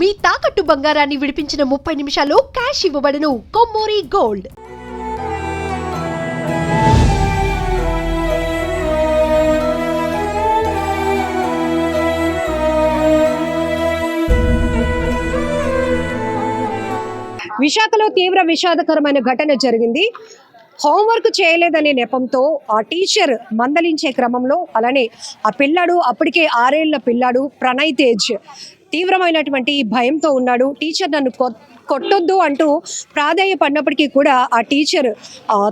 మీ తాకట్టు బంగారాన్ని విడిపించిన 30 నిమిషాల్లో క్యాష్ ఇవ్వబడును. కొమ్మూరి గోల్డ్. విశాఖలో తీవ్ర విషాదకరమైన ఘటన జరిగింది. హోంవర్క్ చేయలేదనే నెపంతో ఆ టీచర్ మందలించే క్రమంలో అలానే ఆ పిల్లాడు అప్పటికే 6 ఏళ్ల పిల్లాడు ప్రణయ్ తేజ్ తీవ్రమైనటువంటి భయంతో ఉన్నాడు. టీచర్ నన్ను కొట్టొద్దు అంటూ ప్రాధేయపడినప్పటికీ కూడా ఆ టీచర్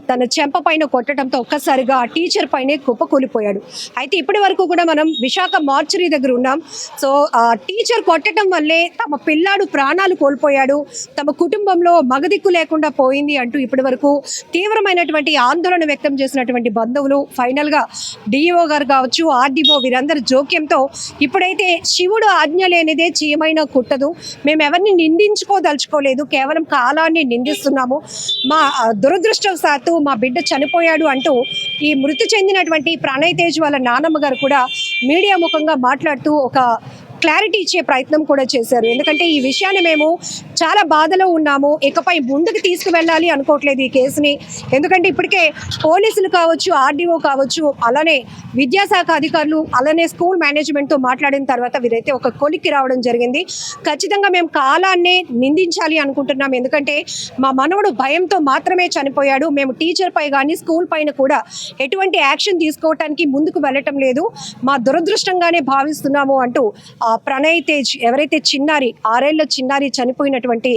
తన చెంప పైన కొట్టడంతో ఒక్కసారిగా ఆ టీచర్ పైనే కుప్పకూలిపోయాడు. అయితే ఇప్పటి వరకు కూడా మనం విశాఖ మార్చరీ దగ్గర ఉన్నాం. సో ఆ టీచర్ కొట్టడం వల్లే తమ పిల్లాడు ప్రాణాలు కోల్పోయాడు, తమ కుటుంబంలో మగదిక్కు లేకుండా పోయింది అంటూ ఇప్పటి వరకు తీవ్రమైనటువంటి ఆందోళన వ్యక్తం చేసినటువంటి బంధువులు ఫైనల్గా డిఈఓ గారు కావచ్చు, ఆర్డీఓ వీరందరి జోక్యంతో ఇప్పుడైతే శివుడు ఆజ్ఞ లేనిదే చీమైనా కుట్టదు, మేము ఎవరిని నిందించుకోదలుచుకోలేదు, కేవలం కాలాన్ని నిందిస్తున్నాము, మా దురదృష్టవశాత్తు మా బిడ్డ చనిపోయాడు అంటూ ఈ మృతి చెందినటువంటి ప్రణయ్ తేజ్ వాళ్ళ నానమ్మ గారు కూడా మీడియా ముఖంగా మాట్లాడుతూ ఒక క్లారిటీ ఇచ్చే ప్రయత్నం కూడా చేశారు. ఎందుకంటే ఈ విషయాన్ని మేము చాలా బాధలో ఉన్నాము, ఇకపై ముందుకు తీసుకువెళ్ళాలి అనుకోవట్లేదు ఈ కేసుని. ఎందుకంటే ఇప్పటికే పోలీసులు కావచ్చు, ఆర్డీఓ కావచ్చు, అలానే విద్యాశాఖ అధికారులు, అలానే స్కూల్ మేనేజ్మెంట్తో మాట్లాడిన తర్వాత వీరైతే ఒక కొలిక్కి రావడం జరిగింది. ఖచ్చితంగా మేము కాలాన్నే నిందించాలి అనుకుంటున్నాం. ఎందుకంటే మా మనవడు భయంతో మాత్రమే చనిపోయాడు, మేము టీచర్ పై కానీ స్కూల్ పైన కూడా ఎటువంటి యాక్షన్ తీసుకోవటానికి ముందుకు వెళ్ళటం లేదు, మా దురదృష్టంగానే భావిస్తున్నాము అంటూ ప్రణయ్ తేజ్ ఎవరైతే చిన్నారి 6 ఏళ్ల చిన్నారి చనిపోయినటువంటి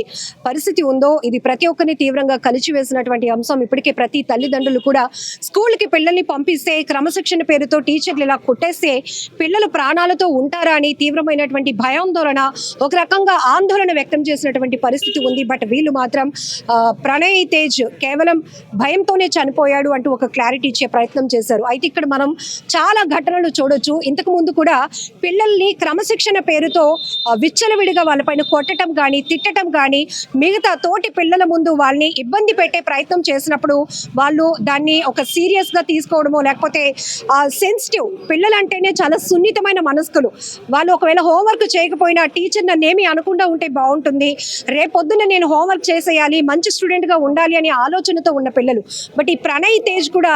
పరిస్థితి ఉందో ఇది ప్రతి ఒక్కరిని తీవ్రంగా కలిచివేసినటువంటి అంశం. ఇప్పటికే ప్రతి తల్లిదండ్రులు కూడా స్కూల్కి పిల్లల్ని పంపిస్తే క్రమశిక్షణ పేరుతో టీచర్లు ఇలా కొట్టేస్తే పిల్లలు ప్రాణాలతో ఉంటారా అని తీవ్రమైనటువంటి భయాందోళన, ఒక రకంగా ఆందోళన వ్యక్తం చేసినటువంటి పరిస్థితి ఉంది. బట్ వీళ్ళు మాత్రం ప్రణయ్ తేజ్ కేవలం భయంతోనే చనిపోయాడు అంటూ ఒక క్లారిటీ ఇచ్చే ప్రయత్నం చేశారు. అయితే ఇక్కడ మనం చాలా ఘటనలు చూడొచ్చు. ఇంతకు ముందు కూడా పిల్లల్ని క్రమశిక్షణ పేరుతో విచ్చలవిడిగా వాళ్ళపైన కొట్టడం కానీ తిట్టడం కానీ మిగతా తోటి పిల్లల ముందు వాళ్ళని ఇబ్బంది పెట్టే ప్రయత్నం చేసినప్పుడు వాళ్ళు దాన్ని ఒక సీరియస్గా తీసుకోవడమో లేకపోతే సెన్సిటివ్, పిల్లలంటేనే చాలా సున్నితమైన మనస్కులు, వాళ్ళు ఒకవేళ హోంవర్క్ చేయకపోయినా టీచర్ నన్నేమి అనకుండా ఉంటే బాగుంటుంది, రేపొద్దున నేను హోంవర్క్ చేసేయాలి, మంచి స్టూడెంట్గా ఉండాలి అనే ఆలోచనతో ఉన్న పిల్లలు. బట్ ఈ ప్రణయ్ తేజ్ కూడా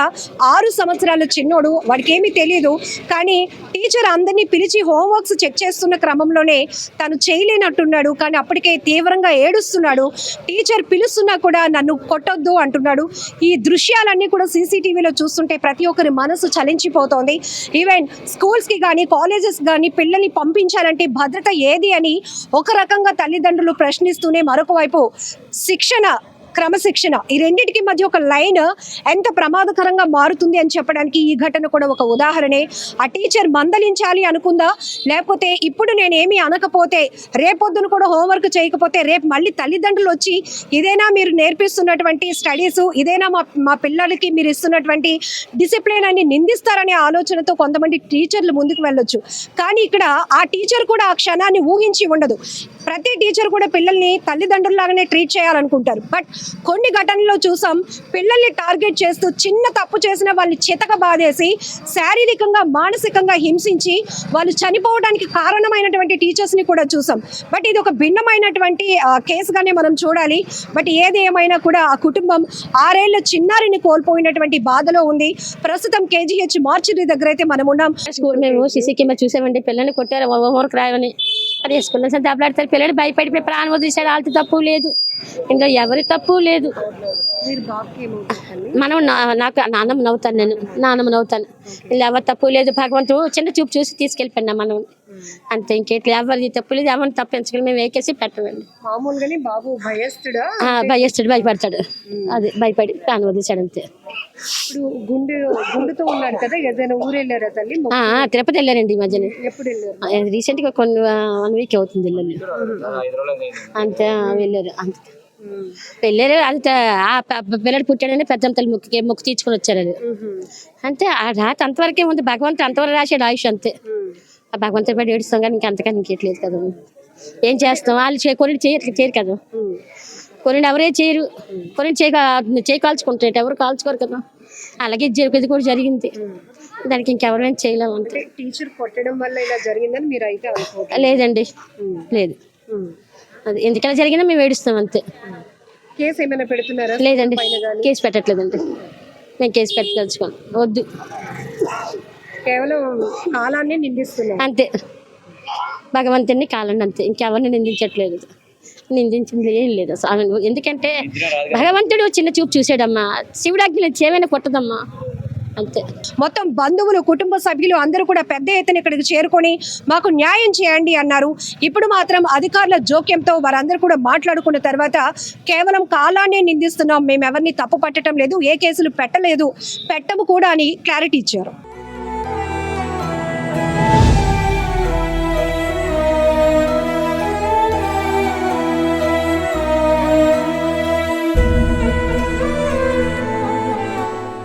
6 సంవత్సరాల చిన్నోడు, వాడికి ఏమీ తెలియదు. కానీ టీచర్ అందరినీ పిలిచి హోంవర్క్స్ చెక్ చేస్తున్న క్రమంలోనే తను చేయలేనట్టున్నాడు. కానీ అప్పటికే తీవ్రంగా ఏడుస్తున్నాడు. టీచర్ పిలుస్తున్నా కూడా నన్ను కొట్టొద్దు అంటున్నాడు. ఈ దృశ్యాలన్నీ కూడా సీసీటీవీలో చూస్తుంటే ప్రతి ఒక్కరి మనసు చలించిపోతోంది. ఈవెన్ స్కూల్స్కి కానీ కాలేజెస్ కానీ పిల్లల్ని పంపించాలంటే భద్రత ఏది అని ఒక రకంగా తల్లిదండ్రులు ప్రశ్నిస్తూనే మరొక వైపు శిక్షణ, క్రమశిక్షణ, ఈ రెండింటికి మధ్య ఒక లైన్ ఎంత ప్రమాదకరంగా మారుతుంది అని చెప్పడానికి ఈ ఘటన కూడా ఒక ఉదాహరణే. ఆ టీచర్ మందలించాలి అనుకుందా, లేకపోతే ఇప్పుడు నేనేమి అనకపోతే రేపొద్దున కూడా హోంవర్క్ చేయకపోతే రేపు మళ్ళీ తల్లిదండ్రులు వచ్చి ఇదేనా మీరు నేర్పిస్తున్నటువంటి స్టడీస్, ఇదేనా మా పిల్లలకి మీరు ఇస్తున్నటువంటి డిసిప్లిన్ అని నిందిస్తారనే ఆలోచనతో కొంతమంది టీచర్లు ముందుకు వెళ్ళొచ్చు. కానీ ఇక్కడ ఆ టీచర్ కూడా ఆ క్షణాన్ని ఊహించి ఉండదు. ప్రతి టీచర్ కూడా పిల్లల్ని తల్లిదండ్రుల్లాగానే ట్రీట్ చేయాలనుకుంటారు. బట్ కొన్ని ఘటనల్లో చూసాం, పిల్లల్ని టార్గెట్ చేస్తూ చిన్న తప్పు చేసిన వాళ్ళని చితక బాధేసి శారీరకంగా మానసికంగా హింసించి వాళ్ళు చనిపోవడానికి కారణమైనటువంటి టీచర్స్ని కూడా చూసాం. బట్ ఇది ఒక భిన్నమైనటువంటి కేసుగానే మనం చూడాలి. బట్ ఏది ఏమైనా కూడా ఆ కుటుంబం 6 ఏళ్ల చిన్నారిని కోల్పోయినటువంటి బాధలో ఉంది. ప్రస్తుతం కేజీహెచ్ మార్చరీ దగ్గర అయితే మనం ఉన్నాం. మేము సీసీ కెమెరా చూసామండి, పిల్లల్ని కొట్టారు, హోంవర్క్ రాయని అది వేసుకున్నాం సార్. దెబ్బలాడతారు పిల్లలు, భయపడిపోయి ప్రాణం వదిలేసాడు. వాళ్ళతో తప్పు లేదు, ఇందులో ఎవరి తప్పు లేదు. మనం నాకు నాన్నమ్మ నవ్వుతాను, నేను నాన్నమ్మ నవ్వుతాను, ఇందులో ఎవరి తప్పు లేదు. భగవంతుడు చిన్న చూపు చూసి తీసుకెళ్ళిపోయినా మనం అంతే, ఇంకేట్లు ఎవరిది తప్పు లేదు, ఎవరిని తప్పు ఎంచుకుని మేము వేకేసి పెట్టమండి. మామూలుగానే బాబు భయస్తుడా? భయస్తుడు, భయపడతాడు, అది భయపడి ప్రాణం వదిలేసాడు అంతే. ఇప్పుడు గుండెతో ఉన్నాడు కదా, ఏదైనా ఊరు వెళ్ళారా తల్లి? తిరుపతి వెళ్ళారండి ఈ మధ్యన. ఎప్పుడు వెళ్ళారు? రీసెంట్ గా 1 వీక్ అవుతుంది వెళ్ళారు అంతే. వెళ్ళారు అంతే, వెళ్ళారు అంతే. ఆ పిల్లడు పుట్టాడని పెద్దంతలు మొక్కు తీర్చుకొని వచ్చారు. అది అంతే, ఆ రాత అంతవరకే ఉంది. భగవంతుడు అంతవరకు రాశాడు ఆయుష్ అంతే. ఆ భగవంతుడి పడి ఏడుస్తాం కానీ ఇంకంతకని ఇంకేట్లేదు కదా. ఏం చేస్తాం, వాళ్ళు కొన్ని చేయరు కదా, కొన్ని ఎవరే చేయరు, కొన్ని చేయి కాల్చుకుంటారు, ఎవరు కాల్చుకోరు కదా. అలాగే ఇది కూడా జరిగింది, దానికి ఇంకెవరైనా చేయలేము అంతే. టీచర్ కొట్టడం వల్ల ఇలా జరిగిందని మీరు అయితే అనుకోవట్లేదు? లేదండి, లేదు. అది ఎందుకలా జరిగినా మేము ఏడుస్తాం అంతే. కేసు ఏమైనా పెడుతున్నారా? లేదండి, పైన గానీ? కేసు పెట్టట్లేదండి. మేము కేసు పెట్టదలుచుకోండి, వద్దు కేవలం కాలాన్ని నిందిస్తున్నాం అంతే. భగవంతుడిని కాలండి అంతే, ఇంకెవరిని నిందించట్లేదు. నిందించింది ఏం లేదు అసలు ఆమె. ఎందుకంటే భగవంతుడు చిన్న చూపు చూసాడమ్మా, శివుడు అగ్ని ఏమైనా కొట్టదమ్మా అంతే. మొత్తం బంధువులు, కుటుంబ సభ్యులు అందరూ కూడా పెద్ద ఎత్తున ఇక్కడికి చేరుకొని మాకు న్యాయం చేయండి అన్నారు. ఇప్పుడు మాత్రం అధికారుల జోక్యంతో వారందరూ కూడా మాట్లాడుకున్న తర్వాత కేవలం కాలాన్ని నిందిస్తున్నాం, మేము ఎవరిని తప్పు పట్టడం లేదు, ఏ కేసులు పెట్టలేదు, పెట్టము కూడా అని క్లారిటీ ఇచ్చారు.